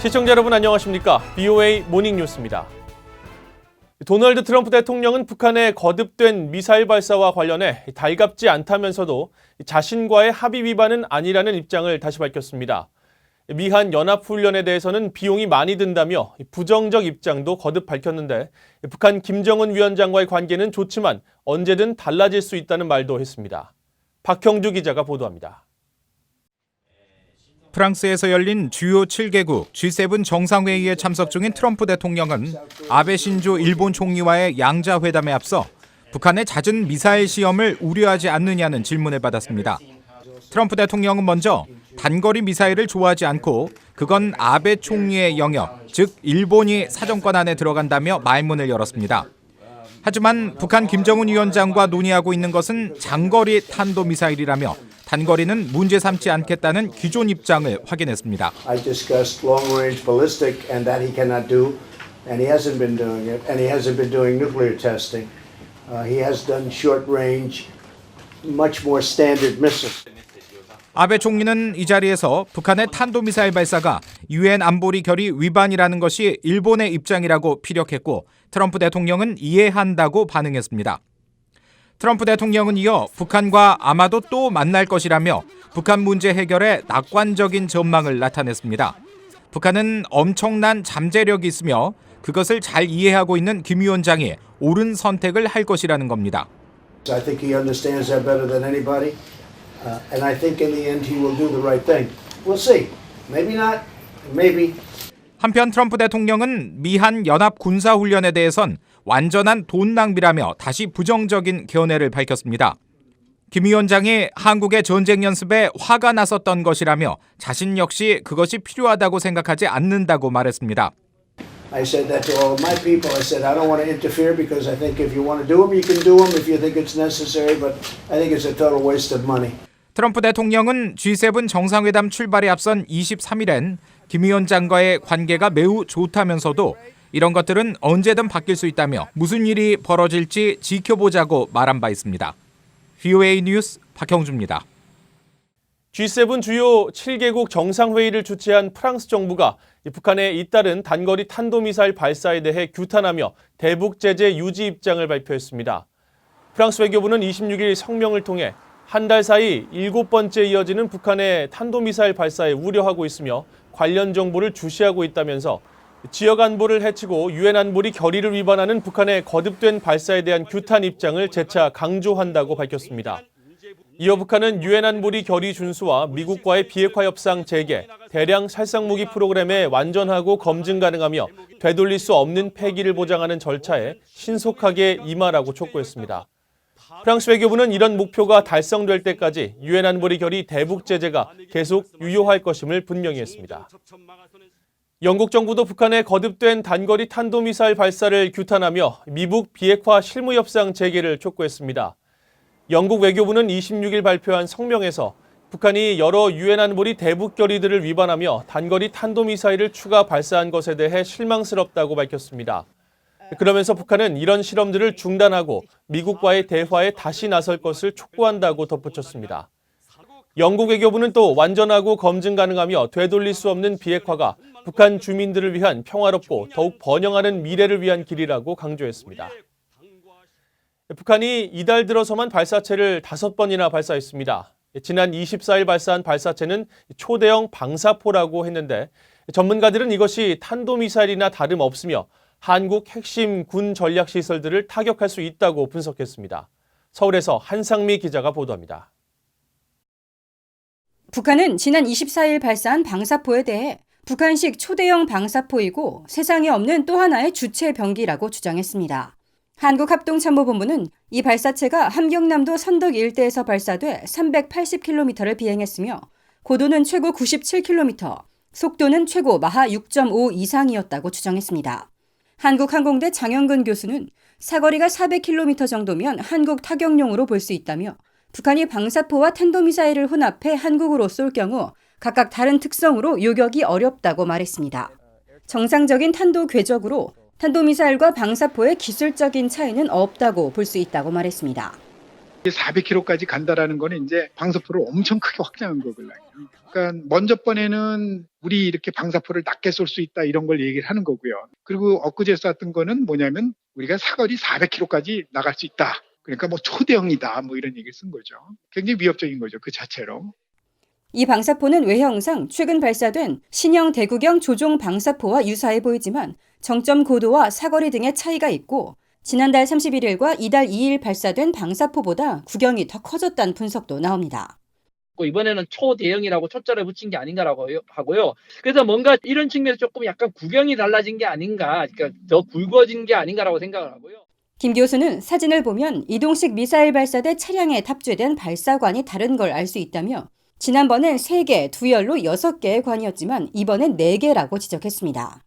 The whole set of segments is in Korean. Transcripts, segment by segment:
시청자 여러분 안녕하십니까? BOA 모닝뉴스입니다. 도널드 트럼프 대통령은 북한의 거듭된 미사일 발사와 관련해 달갑지 않다면서도 자신과의 합의 위반은 아니라는 입장을 다시 밝혔습니다. 미한 연합훈련에 대해서는 비용이 많이 든다며 부정적 입장도 거듭 밝혔는데 북한 김정은 위원장과의 관계는 좋지만 언제든 달라질 수 있다는 말도 했습니다. 박형주 기자가 보도합니다. 프랑스에서 열린 주요 7개국 G7 정상회의에 참석 중인 트럼프 대통령은 아베 신조 일본 총리와의 양자회담에 앞서 북한의 잦은 미사일 시험을 우려하지 않느냐는 질문을 받았습니다. 트럼프 대통령은 먼저 단거리 미사일을 좋아하지 않고 그건 아베 총리의 영역, 즉 일본이 사정권 안에 들어간다며 말문을 열었습니다. 하지만 북한 김정은 위원장과 논의하고 있는 것은 장거리 탄도미사일이라며 단거리는 문제 삼지 않겠다는 기존 입장을 확인했습니다. I discussed long-range ballistic and that he cannot do, and he hasn't been doing it, and he hasn't been doing nuclear testing. He has done short-range, much more standard missiles. 아베 총리는 이 자리에서 북한의 탄도미사일 발사가 유엔 안보리 결의 위반이라는 것이 일본의 입장이라고 피력했고 트럼프 대통령은 이해한다고 반응했습니다. 트럼프 대통령은 이어 북한과 아마도 또 만날 것이라며 북한 문제 해결에 낙관적인 전망을 나타냈습니다. 북한은 엄청난 잠재력이 있으며 그것을 잘 이해하고 있는 김 위원장이 옳은 선택을 할 것이라는 겁니다. I think he understands that better than anybody, and I think in the end he will do the right thing. We'll see. Maybe not. Maybe. 한편 트럼프 대통령은 미한 연합 군사훈련에 대해선 완전한 돈 낭비라며 다시 부정적인 견해를 밝혔습니다. 김 위원장이 한국의 전쟁 연습에 화가 났었던 것이라며 자신 역시 그것이 필요하다고 생각하지 않는다고 말했습니다. I said that to all my people. I said I don't want to interfere because I think if you want to do them, you can do them if you think it's necessary, but I think it's a total waste of money. 트럼프 대통령은 G7 정상회담 출발에 앞선 23일엔 김 위원장과의 관계가 매우 좋다면서도 이런 것들은 언제든 바뀔 수 있다며 무슨 일이 벌어질지 지켜보자고 말한 바 있습니다. BOA 뉴스 박형주입니다. G7 주요 7개국 정상회의를 주최한 프랑스 정부가 북한의 잇따른 단거리 탄도미사일 발사에 대해 규탄하며 대북 제재 유지 입장을 발표했습니다. 프랑스 외교부는 26일 성명을 통해 한 달 사이 7번째 이어지는 북한의 탄도미사일 발사에 우려하고 있으며 관련 정보를 주시하고 있다면서 지역 안보를 해치고 유엔 안보리 결의를 위반하는 북한의 거듭된 발사에 대한 규탄 입장을 재차 강조한다고 밝혔습니다. 이어 북한은 유엔 안보리 결의 준수와 미국과의 비핵화 협상 재개, 대량 살상무기 프로그램의 완전하고 검증 가능하며 되돌릴 수 없는 폐기를 보장하는 절차에 신속하게 임하라고 촉구했습니다. 프랑스 외교부는 이런 목표가 달성될 때까지 유엔 안보리 결의 대북 제재가 계속 유효할 것임을 분명히 했습니다. 영국 정부도 북한의 거듭된 단거리 탄도미사일 발사를 규탄하며 미북 비핵화 실무협상 재개를 촉구했습니다. 영국 외교부는 26일 발표한 성명에서 북한이 여러 유엔 안보리 대북 결의들을 위반하며 단거리 탄도미사일을 추가 발사한 것에 대해 실망스럽다고 밝혔습니다. 그러면서 북한은 이런 실험들을 중단하고 미국과의 대화에 다시 나설 것을 촉구한다고 덧붙였습니다. 영국 외교부는 또 완전하고 검증 가능하며 되돌릴 수 없는 비핵화가 북한 주민들을 위한 평화롭고 더욱 번영하는 미래를 위한 길이라고 강조했습니다. 북한이 이달 들어서만 발사체를 5번이나 발사했습니다. 지난 24일 발사한 발사체는 초대형 방사포라고 했는데 전문가들은 이것이 탄도미사일이나 다름없으며 한국 핵심 군 전략시설들을 타격할 수 있다고 분석했습니다. 서울에서 한상미 기자가 보도합니다. 북한은 지난 24일 발사한 방사포에 대해 북한식 초대형 방사포이고 세상에 없는 또 하나의 주체 병기라고 주장했습니다. 한국합동참모본부는 이 발사체가 함경남도 선덕 일대에서 발사돼 380km를 비행했으며 고도는 최고 97km, 속도는 최고 마하 6.5 이상이었다고 주장했습니다. 한국항공대 장영근 교수는 사거리가 400km 정도면 한국 타격용으로 볼 수 있다며 북한이 방사포와 탄도미사일을 혼합해 한국으로 쏠 경우 각각 다른 특성으로 요격이 어렵다고 말했습니다. 정상적인 탄도 궤적으로 탄도미사일과 방사포의 기술적인 차이는 없다고 볼 수 있다고 말했습니다. 400km까지 간다라는 거는 이제 방사포를 엄청 크게 확장한 거거든요. 그러니까 먼저 번에는 우리 이렇게 방사포를 낮게 쏠 수 있다 이런 걸 얘기를 하는 거고요. 그리고 엊그제 쐈던 거는 뭐냐면 우리가 사거리 400km까지 나갈 수 있다. 그러니까 뭐 초대형이다 뭐 이런 얘기를 쓴 거죠. 굉장히 위협적인 거죠. 그 자체로. 이 방사포는 외형상 최근 발사된 신형 대구경 조종 방사포와 유사해 보이지만 정점 고도와 사거리 등의 차이가 있고 지난달 31일과 이달 2일 발사된 방사포보다 구경이 더 커졌다는 분석도 나옵니다. 이번에는 초대형이라고 초자를 붙인 게 아닌가라고 하고요. 그래서 뭔가 이런 측면에서 조금 약간 구경이 달라진 게 아닌가, 그러니까 더 굵어진 게 아닌가라고 생각을 하고요. 김 교수는 사진을 보면 이동식 미사일 발사대 차량에 탑재된 발사관이 다른 걸 알 수 있다며 지난번엔 3개, 2열로 6개의 관이었지만 이번엔 4개라고 지적했습니다.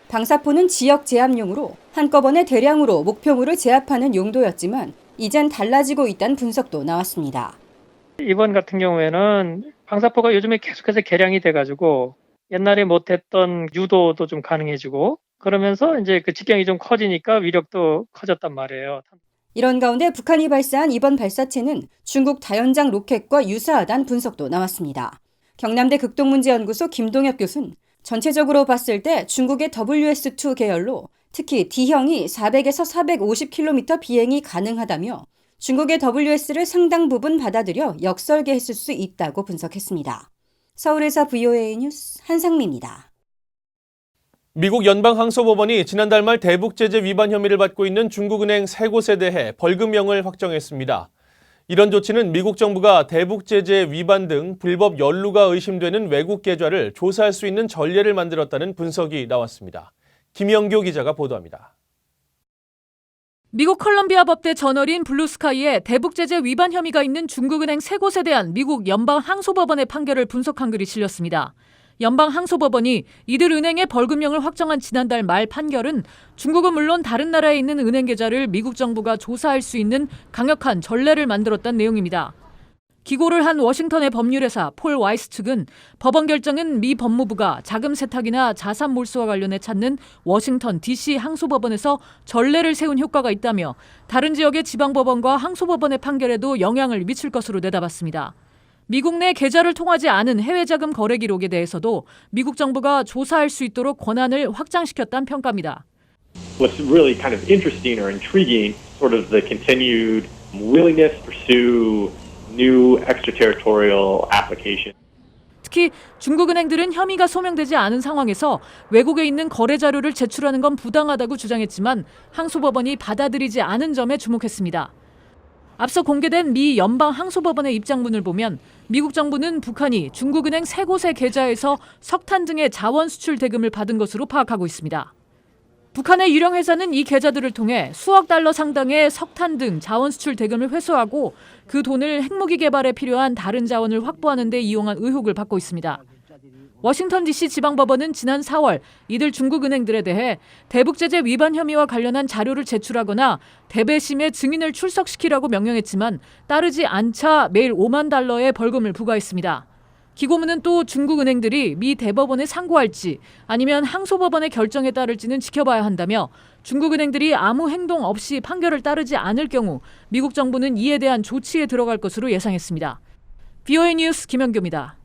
방사포는 지역 제압용으로 한꺼번에 대량으로 목표물을 제압하는 용도였지만 이젠 달라지고 있다는 분석도 나왔습니다. 이번 같은 경우에는 방사포가 요즘에 계속해서 개량이 돼가지고 옛날에 못했던 유도도 좀 가능해지고 그러면서 이제 그 직경이 좀 커지니까 위력도 커졌단 말이에요. 이런 가운데 북한이 발사한 이번 발사체는 중국 다연장 로켓과 유사하다는 분석도 나왔습니다. 경남대 극동문제연구소 김동엽 교수는 전체적으로 봤을 때 중국의 WS-2 계열로 특히 D형이 400에서 450km 비행이 가능하다며 중국의 WS를 상당 부분 받아들여 역설계했을 수 있다고 분석했습니다. 서울에서 VOA 뉴스 한상미입니다. 미국 연방항소법원이 지난달 말 대북 제재 위반 혐의를 받고 있는 중국은행 3곳에 대해 벌금형을 확정했습니다. 이런 조치는 미국 정부가 대북 제재 위반 등 불법 연루가 의심되는 외국 계좌를 조사할 수 있는 전례를 만들었다는 분석이 나왔습니다. 김영교 기자가 보도합니다. 미국 컬럼비아 법대 저널인 블루스카이에 대북 제재 위반 혐의가 있는 중국은행 3곳에 대한 미국 연방항소법원의 판결을 분석한 글이 실렸습니다. 연방항소법원이 이들 은행의 벌금형을 확정한 지난달 말 판결은 중국은 물론 다른 나라에 있는 은행 계좌를 미국 정부가 조사할 수 있는 강력한 전례를 만들었다는 내용입니다. 기고를 한 워싱턴의 법률회사 폴 와이스 측은 법원 결정은 미 법무부가 자금 세탁이나 자산 몰수와 관련해 찾는 워싱턴 DC 항소법원에서 전례를 세운 효과가 있다며 다른 지역의 지방법원과 항소법원의 판결에도 영향을 미칠 것으로 내다봤습니다. 미국 내 계좌를 통하지 않은 해외 자금 거래 기록에 대해서도 미국 정부가 조사할 수 있도록 권한을 확장시켰다는 평가입니다. What's really kind of interesting or intriguing, sort of the continued willingness to pursue new extraterritorial applications. 특히 중국 은행들은 혐의가 소명되지 않은 상황에서 외국에 있는 거래 자료를 제출하는 건 부당하다고 주장했지만 항소법원이 받아들이지 않은 점에 주목했습니다. 앞서 공개된 미 연방항소법원의 입장문을 보면 미국 정부는 북한이 중국은행 3곳의 계좌에서 석탄 등의 자원 수출 대금을 받은 것으로 파악하고 있습니다. 북한의 유령 회사는 이 계좌들을 통해 수억 달러 상당의 석탄 등 자원 수출 대금을 회수하고 그 돈을 핵무기 개발에 필요한 다른 자원을 확보하는 데 이용한 의혹을 받고 있습니다. 워싱턴 DC 지방법원은 지난 4월 이들 중국 은행들에 대해 대북 제재 위반 혐의와 관련한 자료를 제출하거나 대배심의 증인을 출석시키라고 명령했지만 따르지 않자 매일 5만 달러의 벌금을 부과했습니다. 기고문은 또 중국 은행들이 미 대법원에 상고할지 아니면 항소법원의 결정에 따를지는 지켜봐야 한다며 중국 은행들이 아무 행동 없이 판결을 따르지 않을 경우 미국 정부는 이에 대한 조치에 들어갈 것으로 예상했습니다. VOA 뉴스 김현교입니다.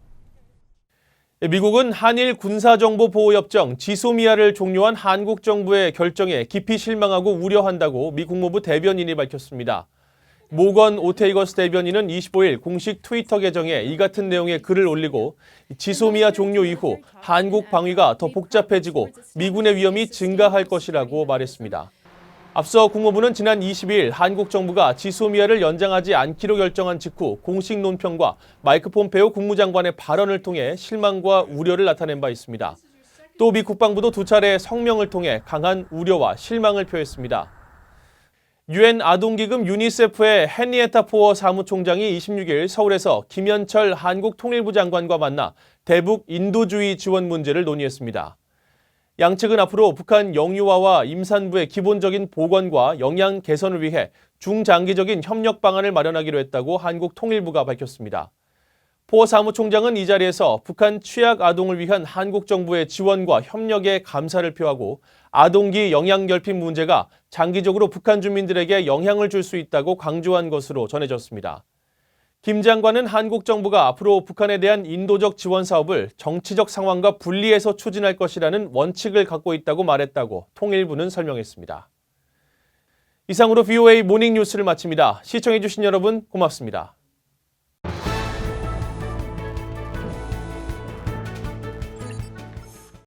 미국은 한일 군사정보보호협정 지소미아를 종료한 한국 정부의 결정에 깊이 실망하고 우려한다고 미 국무부 대변인이 밝혔습니다. 모건 오테이거스 대변인은 25일 공식 트위터 계정에 이 같은 내용의 글을 올리고 지소미아 종료 이후 한국 방위가 더 복잡해지고 미군의 위험이 증가할 것이라고 말했습니다. 앞서 국무부는 지난 22일 한국 정부가 지소미아를 연장하지 않기로 결정한 직후 공식 논평과 마이크 폼페오 국무장관의 발언을 통해 실망과 우려를 나타낸 바 있습니다. 또 미 국방부도 2차례 성명을 통해 강한 우려와 실망을 표했습니다. 유엔 아동기금 유니세프의 헨리에타 포어 사무총장이 26일 서울에서 김현철 한국통일부 장관과 만나 대북 인도주의 지원 문제를 논의했습니다. 양측은 앞으로 북한 영유아와 임산부의 기본적인 보건과 영양 개선을 위해 중장기적인 협력 방안을 마련하기로 했다고 한국통일부가 밝혔습니다. 포 사무총장은 이 자리에서 북한 취약 아동을 위한 한국 정부의 지원과 협력에 감사를 표하고 아동기 영양결핍 문제가 장기적으로 북한 주민들에게 영향을 줄 수 있다고 강조한 것으로 전해졌습니다. 김 장관은 한국 정부가 앞으로 북한에 대한 인도적 지원 사업을 정치적 상황과 분리해서 추진할 것이라는 원칙을 갖고 있다고 말했다고 통일부는 설명했습니다. 이상으로 VOA 모닝 뉴스를 마칩니다. 시청해주신 여러분 고맙습니다.